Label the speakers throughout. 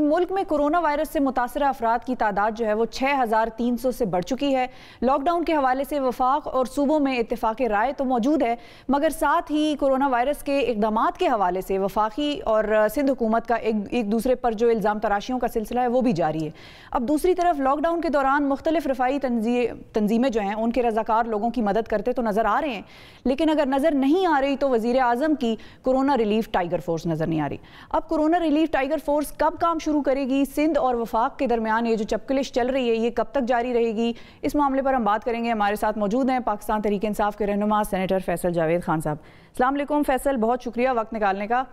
Speaker 1: मुल्क में corona virus से मुतासरा अफराद की तादाद जो है वो 6300 से बढ़ चुकी है। लॉकडाउन के हवाले से वफाक और सूबों में इत्तेफाक राय तो मौजूद है, मगर साथ ही कोरोना वायरस के इक़दामात के हवाले से वफाकी और सिंध हुकूमत का एक दूसरे पर जो इल्ज़ाम तराशियों का सिलसिला है वो भी जारी है। अब दूसरी तरफ लॉकडाउन के दौरान मुख्तलिफ रफ़ाई तंजीमें जो हैं उनके रज़ाकार लोगों की मदद करते तो नज़र आ रहे हैं, लेकिन अगर नज़र नहीं आ रही तो वज़ीर आज़म की कोरोना रिलीफ टाइगर फोर्स नज़र नहीं आ रही। अब कोरोना रिलीफ टाइगर फोर्स कब काम शुरू करेगी, सिंध और वफाक के दरमियान ये जो चपकलिश चल रही है ये कब तक जारी रहेगी, इस मामले पर हम बात करेंगे। हमारे साथ मौजूद हैं पाकिस्तान तहरीक इंसाफ के रहनुमा सेनेटर फैसल जावेद खान साहब। अस्सलाम वालेकुम फैसल, बहुत शुक्रिया वक्त निकालने का।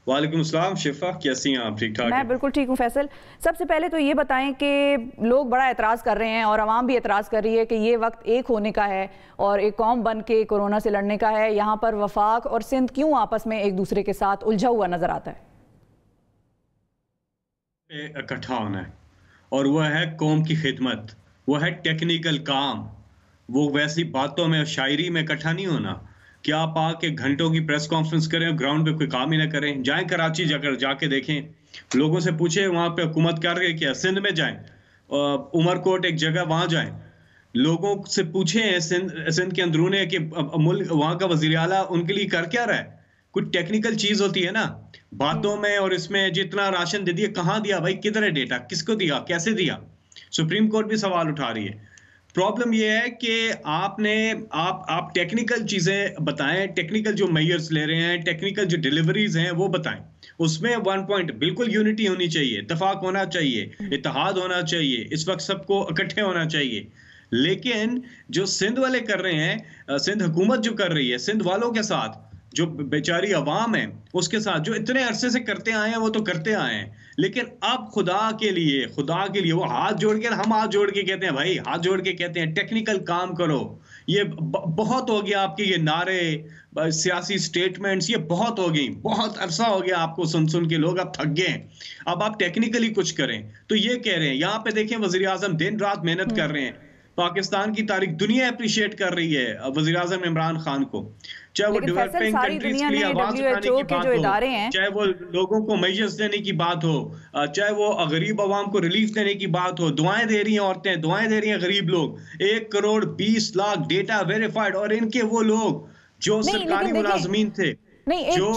Speaker 2: वालेकुम अस्सलाम शिफा, कैसी हैं आप? ठीक ठाक?
Speaker 1: मैं बिल्कुल ठीक हूँ फैसल। सबसे पहले तो ये बताएं कि लोग बड़ा एतराज़ कर रहे हैं और आवाम भी एतराज़ कर रही है कि ये वक्त एक होने का है और एक कौम बन के कोरोना से लड़ने का है, यहाँ पर वफाक और सिंध क्यों आपस में एक दूसरे के साथ उलझा हुआ नजर आता है?
Speaker 2: इकट्ठा होना है और वह है कौम की खिदमत, वह है टेक्निकल काम। वो वैसी बातों में शायरी में इकट्ठा नहीं होना कि आप आके घंटों की प्रेस कॉन्फ्रेंस करें, ग्राउंड पे कोई काम ही ना करें। जाएं कराची, जाके देखें, लोगों से पूछे वहां पे हुकूमत कर रही है क्या। सिंध में जाएं, उमरकोट एक जगह, वहां जाएं, लोगों से पूछें सिंध के अंदरूने कि मुल्क वहां का वजीर आला उनके लिए कर क्या रहा है। कुछ टेक्निकल चीज होती है ना बातों में, और इसमें जितना राशन दे दिया, कहाँ दिया भाई, किधर है डेटा, किसको दिया, कैसे दिया। सुप्रीम कोर्ट भी सवाल उठा रही है। प्रॉब्लम यह है कि आप टेक्निकल चीजें बताएं, टेक्निकल जो मेजर्स ले रहे हैं, टेक्निकल जो डिलीवरीज हैं वो बताएं। उसमें वन पॉइंट बिल्कुल यूनिटी होनी चाहिए, इत्तेफाक होना चाहिए, इत्तेहाद होना चाहिए, इस वक्त सबको इकट्ठे होना चाहिए। लेकिन जो सिंध वाले कर रहे हैं, सिंध हुकूमत जो कर रही है, सिंध वालों के साथ जो बेचारी अवाम है उसके साथ जो इतने अरसे से करते आए हैं वो तो करते आए हैं, लेकिन अब खुदा के लिए वो हाथ जोड़ के, हम हाथ जोड़ के कहते हैं भाई, हाथ जोड़ के कहते हैं टेक्निकल काम करो। ये बहुत हो गया आपके ये नारे, सियासी स्टेटमेंट्स, ये बहुत हो गई, बहुत अरसा हो गया आपको सुन के लोग अब थक गए हैं। अब आप टेक्निकली कुछ करें। तो ये कह रहे हैं, यहाँ पे देखें वजीर आजम दिन रात मेहनत कर रहे हैं, पाकिस्तान की तारीख दुनिया अप्रिशिएट कर रही है वजीर आजम इमरान खान को, चाहे वो डेवलपिंग कंट्रीज के लिए आवाज उठाने की बात हो, चाहे वो लोगों को मेजर्स देने की बात हो, चाहे वो गरीब आवाम को रिलीफ देने की बात हो। दुआएं दे रही हैं औरतें, दुआएं दे रही हैं गरीब लोग। 1,20,00,000 डेटा वेरीफाइड, और इनके वो लोग जो सरकारी मुलाजमीन थे, जो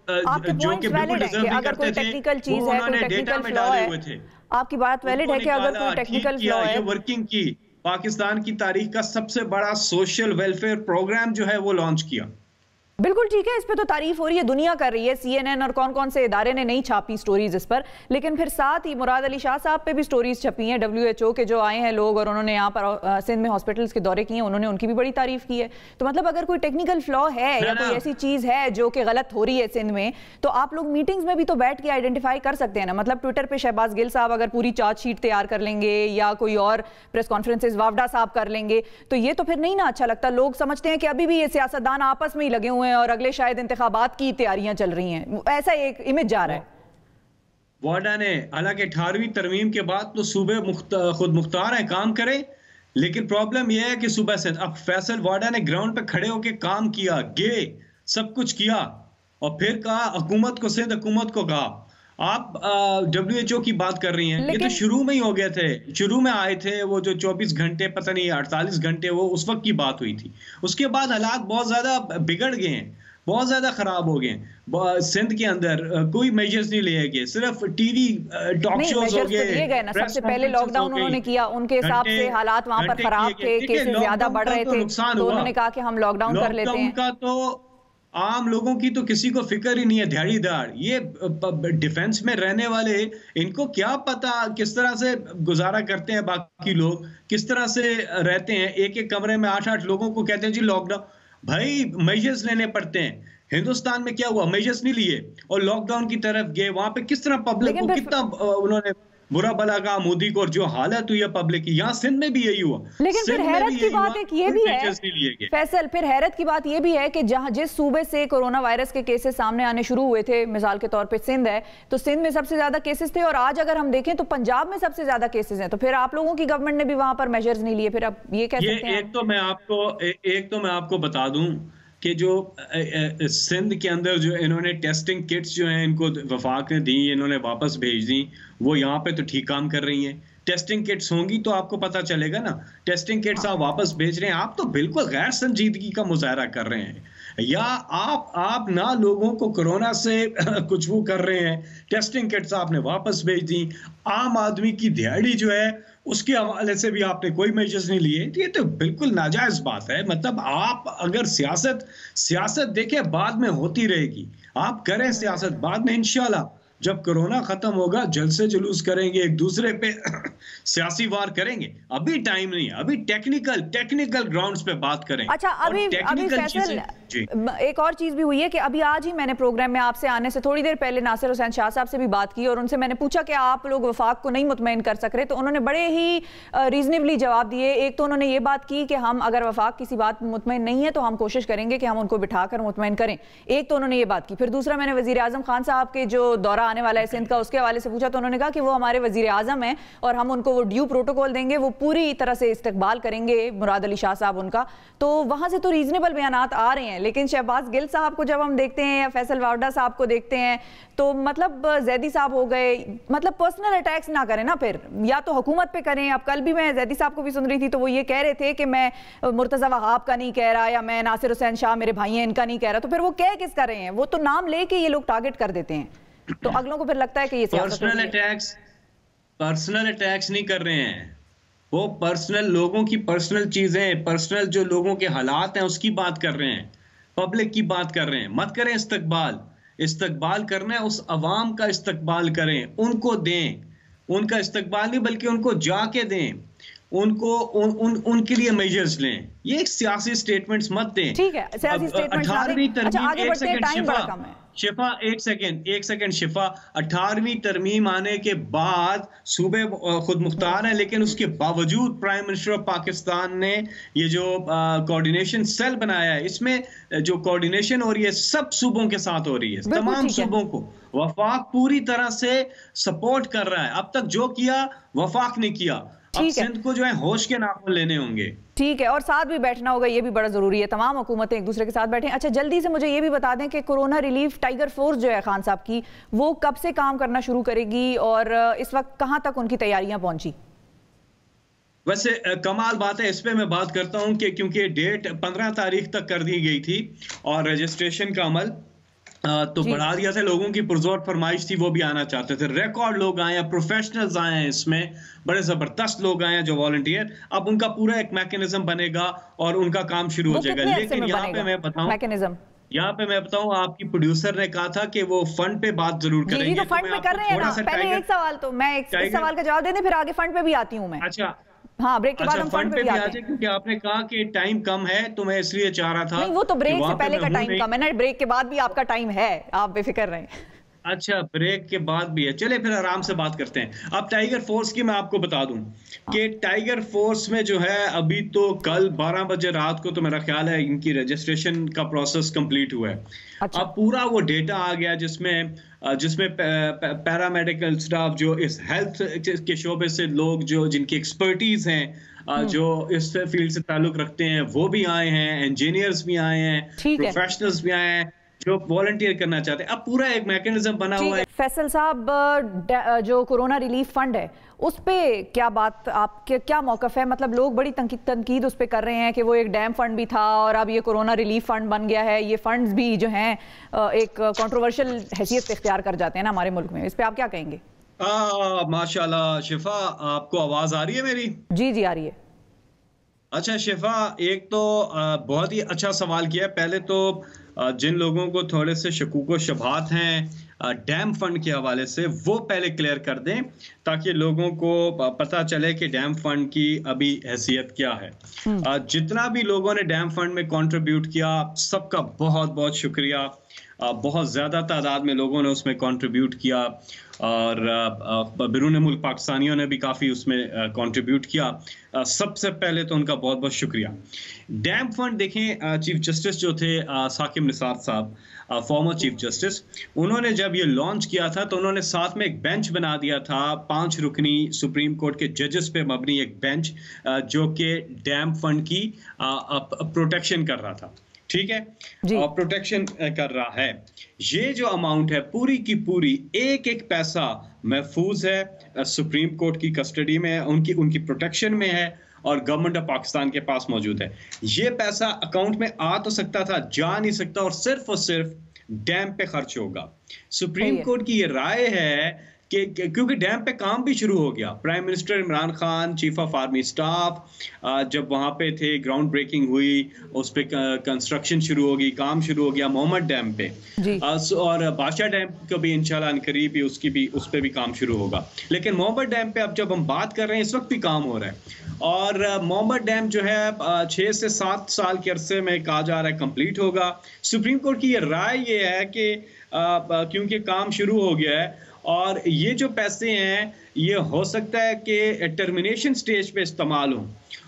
Speaker 2: कि बिल्कुल डिजर्व नहीं करते थे, वो उन्होंने डेटा में डाले हुए थे।
Speaker 1: आपकी बात वैलिड है कि अगर कोई टेक्निकल फ्लॉ है,
Speaker 2: वर्किंग की, पाकिस्तान की तारीख का सबसे बड़ा सोशल वेलफेयर प्रोग्राम जो है वो लॉन्च किया।
Speaker 1: बिल्कुल ठीक है, इस पे तो तारीफ हो रही है, दुनिया कर रही है, CNN और कौन कौन से इदारे ने नहीं छापी स्टोरीज इस पर, लेकिन फिर साथ ही मुराद अली शाह साहब पे भी स्टोरीज छपी हैं, WHO के जो आए हैं लोग और उन्होंने यहाँ पर सिंध में हॉस्पिटल्स के दौरे किए, उन्होंने उनकी भी बड़ी तारीफ की है। तो मतलब अगर कोई टेक्निकल फ्लॉ है या कोई ऐसी चीज है जो कि गलत हो रही है सिंध में, तो आप लोग मीटिंग्स में भी तो बैठ के आइडेंटिफाई कर सकते हैं ना। मतलब ट्विटर पे शहबाज गिल साहब अगर पूरी चार्जशीट तैयार कर लेंगे या कोई और प्रेस कॉन्फ्रेंसेज वावडा साहब कर लेंगे, तो ये तो फिर नहीं ना अच्छा लगता। लोग समझते हैं कि अभी भी ये सियासतदान आपस में ही लगे हुए हैं और अगले शायद इंतखाबात की तैयारियां चल रही हैं, ऐसा एक इमेज जा रहा है।
Speaker 2: वाडा ने, हालांकि 18वीं तरमीम के बाद तो सूबे खुद मुख्तार है, काम करें, लेकिन प्रॉब्लम यह है कि सुबह से अब फैसल वाडा ने ग्राउंड पे खड़े होकर काम किया, सब कुछ किया, और फिर कहा हुकूमत को, सिंध हुकूमत को कहा। आप WHO की बात कर रही हैं, ये तो शुरू में ही हो गए थे, शुरू में आए थे वो जो 24 घंटे, पता नहीं 48 घंटे, वो उस वक्त की बात हुई थी। उसके बाद हालात बहुत ज्यादा बिगड़ गए हैं, बहुत ज्यादा खराब हो गए। सिंध के अंदर कोई मेजर्स नहीं लिए गए, सिर्फ टीवी टॉक शोज हो गए ना।
Speaker 1: सबसे पहले लॉकडाउन उन्होंने किया, उनके हिसाब से हालात वहां पर खराब थे, केसेस ज्यादा बढ़ रहे थे, तो उन्होंने कहा कि हम लॉकडाउन कर लेते हैं।
Speaker 2: का तो आम लोगों की तो किसी को फिक्र ही नहीं है, दिहाड़ीदार, ये डिफेंस में रहने वाले, इनको क्या पता किस तरह से गुजारा करते हैं बाकी लोग, किस तरह से रहते हैं। एक एक कमरे में 8-8 लोगों को कहते हैं जी लॉकडाउन। भाई मेजर्स लेने पड़ते हैं। हिंदुस्तान में क्या हुआ, मेजर्स नहीं लिए और लॉकडाउन की तरफ गए, वहां पे किस तरह पब्लिक को कितना उन्होंने बुरा भला कहा मोदी को, और जो हालत हुई है पब्लिक की, यहाँ सिंध में भी यही हुआ।
Speaker 1: लेकिन फिर हैरत की बात एक ये भी है फैसल, फिर हैरत की बात ये भी है कि जहां जिस सूबे से कोरोना वायरस के केसेस सामने आने शुरू हुए थे, मिसाल के तौर पे सिंध है, तो सिंध में सबसे ज्यादा केसेस थे, और आज अगर हम देखें तो पंजाब में सबसे ज्यादा केसेस हैं। तो फिर आप लोगों की गवर्नमेंट ने भी वहां पर मेजर्स नहीं लिए, फिर अब ये कह सकते हैं।
Speaker 2: एक तो मैं आपको बता दूं कि जो सिंध के अंदर जो इन्होंने टेस्टिंग किट्स जो हैं इनको वफाक ने दी, इन्होंने वापस भेज दी, वो यहाँ पे तो ठीक काम कर रही हैं। टेस्टिंग किट्स होंगी तो आपको पता चलेगा ना। टेस्टिंग किट्स आप वापस भेज रहे हैं, आप तो बिल्कुल गैर संजीदगी का मुजाहरा कर रहे हैं। या आप ना लोगों को कोरोना से कुछ वो कर रहे हैं, टेस्टिंग किट्स आपने वापस भेज दी। आम आदमी की दिहाड़ी जो है उसके हवाले से भी आपने कोई मेजर्स नहीं लिए। ये तो बिल्कुल नाजायज बात है। मतलब आप अगर सियासत देखें बाद में होती रहेगी, आप करें सियासत बाद में इंशाल्लाह। जब कोरोना खत्म होगा जलसे जुलूस करेंगे, एक दूसरे पे सियासी वार करेंगे। अभी टाइम नहीं है, अभी टेक्निकल ग्राउंड्स पे बात करें।
Speaker 1: अच्छा, अभी फैसल एक और चीज भी हुई है कि अभी आज ही मैंने प्रोग्राम में आपसे आने से थोड़ी देर पहले नासिर हुसैन शाह साहब से भी बात की और उनसे मैंने पूछा कि आप लोग वफाक को नहीं मुतमईन कर सक रहे, तो उन्होंने बड़े ही रीजनेबली जवाब दिए। एक तो उन्होंने ये बात की कि हम अगर वफाक किसी बात मुतमईन नहीं है तो हम कोशिश करेंगे कि हम उनको बिठाकर मुतमईन करें। एक तो उन्होंने ये बात की। फिर दूसरा, मैंने वजीर आजम खान साहब के जो दौरा आने वाला है सिंध का, उसके हवाले से पूछा तो उन्होंने कहा कि वो हमारे वजीर आजम हैं और हम उनको वो ड्यू प्रोटोकॉल देंगे, वो पूरी तरह से इस्तकबाल करेंगे मुराद अली शाह साहब उनका। तो वहां से तो रीजनेबल बयानात आ रहे हैं, लेकिन शहबाज गिल साहब को जब हम देखते हैं या फैसल वावडा साहब को देखते हैं तो मतलब जैदी साहब हो गए, मतलब पर्सनल अटैक्स ना करें ना, फिर या तो हुकूमत पे करें। अब कल भी मैं जैदी साहब को भी सुन रही थी तो वो ये कह रहे थे कि मैं मुर्तज़ा वहाब का नहीं कह रहा या मैं नासिर हुसैन शाह मेरे भाई हैं इनका नहीं कह रहा, तो फिर वो कह किस कर रहे हैं? वो तो नाम लेके ये लोग टारगेट कर देते हैं, तो अगलों को फिर लगता है कि ये
Speaker 2: पर्सनल अटैक्स नहीं कर रहे हैं। वो पर्सनल लोगों की पर्सनल चीजें, पर्सनल जो लोगों के हालात हैं उसकी बात कर रहे हैं, पब्लिक की बात कर रहे हैं। मत करें इस्तकबाल करना है, उस अवाम का इस्तकबाल करें, उनको दें, उनका इस्तकबाल नहीं बल्कि उनको जाके दें, उनके लिए मेजर्स लें। ये एक सियासी स्टेटमेंट्स मत दें।
Speaker 1: ठीक है, सियासी स्टेटमेंट्स
Speaker 2: 18वीं तरमीम,
Speaker 1: एक सेकंड
Speaker 2: शिफा, एक सेकंड शिफा, 18वीं तरमीम आने के बाद सूबे खुद मुख्तार है, लेकिन उसके बावजूद प्राइम मिनिस्टर ऑफ पाकिस्तान ने ये जो कोऑर्डिनेशन सेल बनाया है, इसमें जो कोऑर्डिनेशन हो रही है सब सूबों के साथ हो रही है, तमाम सूबों को वफाक पूरी तरह से सपोर्ट कर रहा है। अब तक जो किया वफाक ने किया, अब सिंध को जो है होश के नाखून लेने होंगे।
Speaker 1: ठीक है, और साथ भी बैठना होगा, ये भी बड़ा जरूरी है, तमाम हुकूमतें एक दूसरे के साथ बैठें। अच्छा, जल्दी से मुझे ये भी बता दें कि कोरोना रिलीफ टाइगर फोर्स जो है खान साहब की, वो कब से काम करना शुरू करेगी और इस वक्त कहां तक उनकी तैयारियां पहुंची?
Speaker 2: वैसे कमाल बात है, इस पे मैं बात करता हूं कि क्योंकि डेट 15 तारीख तक कर दी गई थी और रजिस्ट्रेशन का अमल तो बढ़ा दिया था। लोगों की पुरजोर फरमाइश थी, वो भी आना चाहते थे। रिकॉर्ड लोग आए हैं, प्रोफेशनल्स आए हैं, इसमें बड़े जबरदस्त लोग आए हैं जो वॉलंटियर। अब उनका पूरा एक मैकेनिज्म बनेगा और उनका काम शुरू हो जाएगा। लेकिन यहाँ पे मैं बताऊं, आपकी प्रोड्यूसर ने कहा था कि वो फंड पे बात जरूर करेंगे।
Speaker 1: तो फंड पे कर रहे हैं ना। पहले एक सवाल, तो मैं एक सवाल का जवाब दे दें, फिर आगे फंड पे भी आती हूं मैं।
Speaker 2: अच्छा,
Speaker 1: हाँ, ब्रेक के बाद हम फंड पे भी आते हैं,
Speaker 2: क्योंकि आपने कहा कि टाइम कम है तो मैं इसलिए चाह रहा था।
Speaker 1: नहीं, वो तो ब्रेक से पहले का टाइम कम है ना, ब्रेक के बाद भी आपका टाइम है, आप बेफिक्र रहें।
Speaker 2: अच्छा, ब्रेक के बाद भी है, चले फिर आराम से बात करते हैं। अब टाइगर फोर्स की मैं आपको बता दूं कि टाइगर फोर्स में जो है अभी तो कल 12 बजे रात को तो मेरा ख्याल है इनकी रजिस्ट्रेशन का प्रोसेस कंप्लीट हुआ है। अच्छा। अब पूरा वो डेटा आ गया जिसमें पैरामेडिकल स्टाफ जो इस हेल्थ के शोबे से लोग जो जिनकी एक्सपर्टीज हैं, जो इस फील्ड से ताल्लुक रखते हैं, वो भी आए हैं, इंजीनियर्स भी आए हैं, प्रोफेशनल्स भी आए हैं जो वॉलंटियर करना चाहते हैं। अब पूरा एक मैकेनिज्म बना हुआ है।
Speaker 1: फैसल साहब, जो कोरोना रिलीफ फंड है उस पे क्या बात, आपके क्या मौकफ है? मतलब लोग बड़ी तनकीद उस पे कर रहे हैं कि वो एक डैम फंड भी था और अब ये कोरोना रिलीफ फंड बन गया है। ये फंड्स भी जो हैं एक कंट्रोवर्शियल हैसियत इख्तियार कर जाते हैं ना हमारे मुल्क में, इस पे आप क्या कहेंगे?
Speaker 2: माशाल्लाह शिफा, आपको आवाज आ रही है मेरी?
Speaker 1: जी जी, आ रही है।
Speaker 2: अच्छा शिफा, एक तो बहुत ही अच्छा सवाल किया। पहले तो जिन लोगों को थोड़े से शकूक शबात हैं डैम फंड के हवाले से, वो पहले क्लियर कर दें ताकि लोगों को पता चले कि डैम फंड की अभी हैसियत क्या है। जितना भी लोगों ने डैम फंड में कंट्रीब्यूट किया, सबका बहुत बहुत शुक्रिया। बहुत ज़्यादा तादाद में लोगों ने उसमें कंट्रीब्यूट किया और बैरून मुल्क पाकिस्तानियों ने भी काफ़ी उसमें कंट्रीब्यूट किया। सबसे पहले तो उनका बहुत बहुत शुक्रिया। डैम फंड देखें, चीफ जस्टिस जो थे साकिब निसार साहब, फॉर्मर चीफ जस्टिस, उन्होंने जब ये लॉन्च किया था तो उन्होंने साथ में एक बेंच बना दिया था, 5 रुकनी सुप्रीम कोर्ट के जजेस पे मबनी एक बेंच जो कि डैम फंड की प्रोटेक्शन कर रहा था। ठीक है, और प्रोटेक्शन कर रहा है। ये जो अमाउंट है पूरी की पूरी एक एक पैसा महफूज है, सुप्रीम कोर्ट की कस्टडी में है, उनकी प्रोटेक्शन में है और गवर्नमेंट ऑफ पाकिस्तान के पास मौजूद है। ये पैसा अकाउंट में आ तो सकता था, जा नहीं सकता और सिर्फ डैम पे खर्च होगा। सुप्रीम कोर्ट की ये राय है कि क्योंकि डैम पे काम भी शुरू हो गया। Prime minister Imran Khan, chief of army staff जब वहां पे थे, ग्राउंड ब्रेकिंग हुई, उस पे कंस्ट्रक्शन शुरू होगी, काम शुरू हो गया मोहम्मद डैम पे और बादशाह डैम को भी इंशाल्लाह करीब ही उस पे भी काम शुरू होगा। लेकिन मोहम्मद डैम पे अब जब हम बात कर रहे हैं, इस वक्त भी काम हो रहा है और मोहम्मद डैम जो है 6 से 7 साल के अरसे में कहा जा रहा है कंप्लीट होगा। सुप्रीम कोर्ट की ये राय ये है कि क्योंकि काम शुरू हो गया है और ये जो पैसे हैं ये हो सकता है कि टर्मिनेशन स्टेज पे इस्तेमाल हो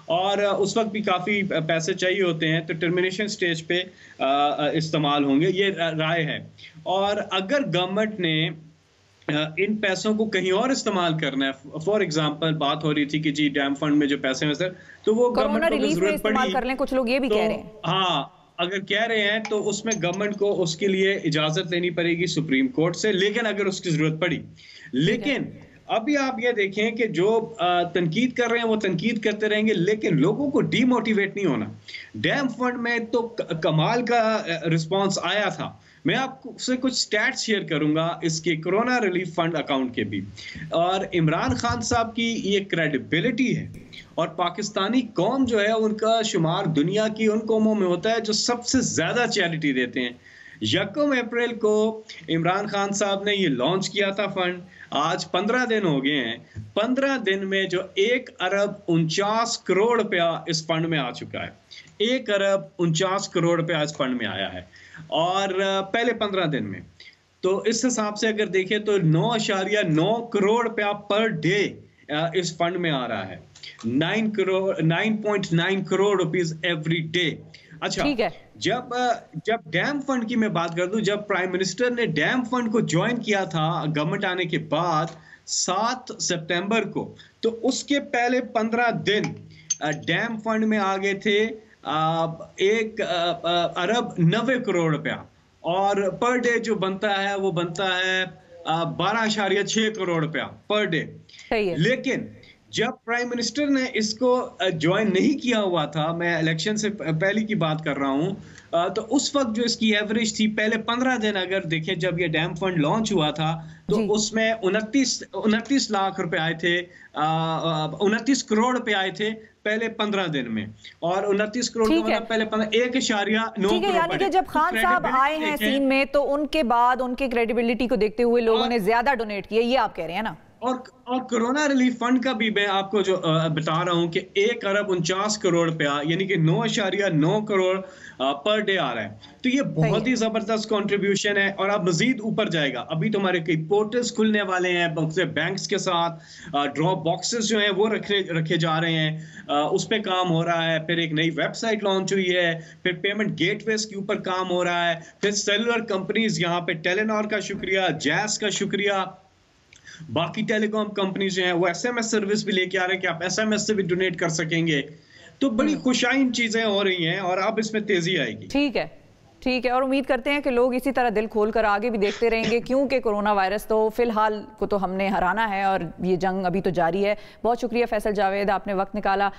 Speaker 2: और उस वक्त भी काफ़ी पैसे चाहिए होते हैं, तो टर्मिनेशन स्टेज पे इस्तेमाल होंगे, ये राय है। और अगर गवर्नमेंट ने इन पैसों को कहीं और इस्तेमाल करना है, फॉर एग्जांपल बात हो रही थी कि जी डैम फंड में जो पैसे हैं सर, तो वो गवर्नमेंट को जरूरत पड़ी
Speaker 1: कर लें, कुछ लोग ये भी कह रहे हैं।
Speaker 2: हाँ, अगर कह रहे हैं तो उसमें गवर्नमेंट को उसके लिए इजाजत लेनी पड़ेगी सुप्रीम कोर्ट से, लेकिन अगर उसकी जरूरत पड़ी। लेकिन अभी आप ये देखें कि जो तनकीद कर रहे हैं वो तनकीद करते रहेंगे, लेकिन लोगों को डीमोटिवेट नहीं होना। डैम फंड में तो कमाल का रिस्पांस आया था। मैं आपसे कुछ स्टैट्स शेयर करूंगा इसके कोरोना रिलीफ फंड अकाउंट के भी। और इमरान खान साहब की ये क्रेडिबिलिटी है और पाकिस्तानी कौम जो है उनका शुमार दुनिया की उन कौमों में होता है जो सबसे ज्यादा चैरिटी देते हैं। 1 अप्रैल को इमरान खान साहब ने ये लॉन्च किया था फंड। आज 15 दिन हो गए हैं। 15 दिन में जो 1 अरब 49 करोड़ रुपया इस फंड में आ चुका है। 1 अरब 49 करोड़ रुपया इस फंड में आया है और पहले 15 दिन में। तो इस हिसाब से अगर देखें तो 9.9 करोड़ रुपया पर डे इस फंड में आ रहा है। 9.9 करोड़ रुपीस एवरी डे। अच्छा, जब डैम फंड की मैं बात कर दूं, जब प्राइम मिनिस्टर ने डैम फंड को ज्वाइन किया था गवर्नमेंट आने के बाद 7 सितंबर को, तो उसके पहले 15 दिन डैम फंड में आ गए थे 1 अरब 90 करोड़ रुपया और पर डे जो बनता है वो बनता है 12.6 करोड़ रुपया पर डे। लेकिन जब प्राइम मिनिस्टर ने इसको ज्वाइन नहीं किया हुआ था, मैं इलेक्शन से पहले की बात कर रहा हूं, तो उस वक्त जो इसकी एवरेज थी पहले 15 दिन अगर देखें, जब ये डैम फंड लॉन्च हुआ था तो उसमें 29 लाख रुपए आए थे, 29 करोड़ रुपए आए थे पहले 15 दिन में। और 29 करोड़ का मतलब पहले 1.9 करोड़।
Speaker 1: यानी कि जब खान साहब आए हैं सीन में तो उनके बाद उनके क्रेडिबिलिटी को देखते हुए लोगों ने ज्यादा डोनेट किया, ये आप कह रहे हैं ना।
Speaker 2: और कोरोना रिलीफ फंड का भी मैं आपको जो बता रहा हूं कि 1 अरब 49 करोड़ रुपया यानी कि 9.9 करोड़ पर डे आ रहा है। तो ये बहुत ही जबरदस्त कंट्रीब्यूशन है और अब मजीद ऊपर जाएगा। अभी तो हमारे कई पोर्टल्स खुलने वाले हैं बैंक्स के साथ, ड्रॉप बॉक्सेस जो हैं वो रखे जा रहे हैं, उस पर काम हो रहा है। फिर एक नई वेबसाइट लॉन्च हुई है, फिर पेमेंट गेटवेज के ऊपर काम हो रहा है, फिर सेलुलर कंपनीज, यहाँ पे टेलीनॉर का शुक्रिया, जैस का शुक्रिया, बाकी टेलीकॉम कंपनीज जो हैं वो एसएमएस सर्विस भी लेके आ रहे हैं कि आप एसएमएस से भी डोनेट कर सकेंगे। तो बड़ी खुशाइन चीजें हो रही हैं और अब इसमें तेजी आएगी।
Speaker 1: ठीक है और उम्मीद करते हैं कि लोग इसी तरह दिल खोलकर आगे भी देखते रहेंगे, क्योंकि कोरोना वायरस तो फिलहाल को तो हमने हराना है और ये जंग अभी तो जारी है। बहुत शुक्रिया फैसल जावेद, आपने वक्त निकाला।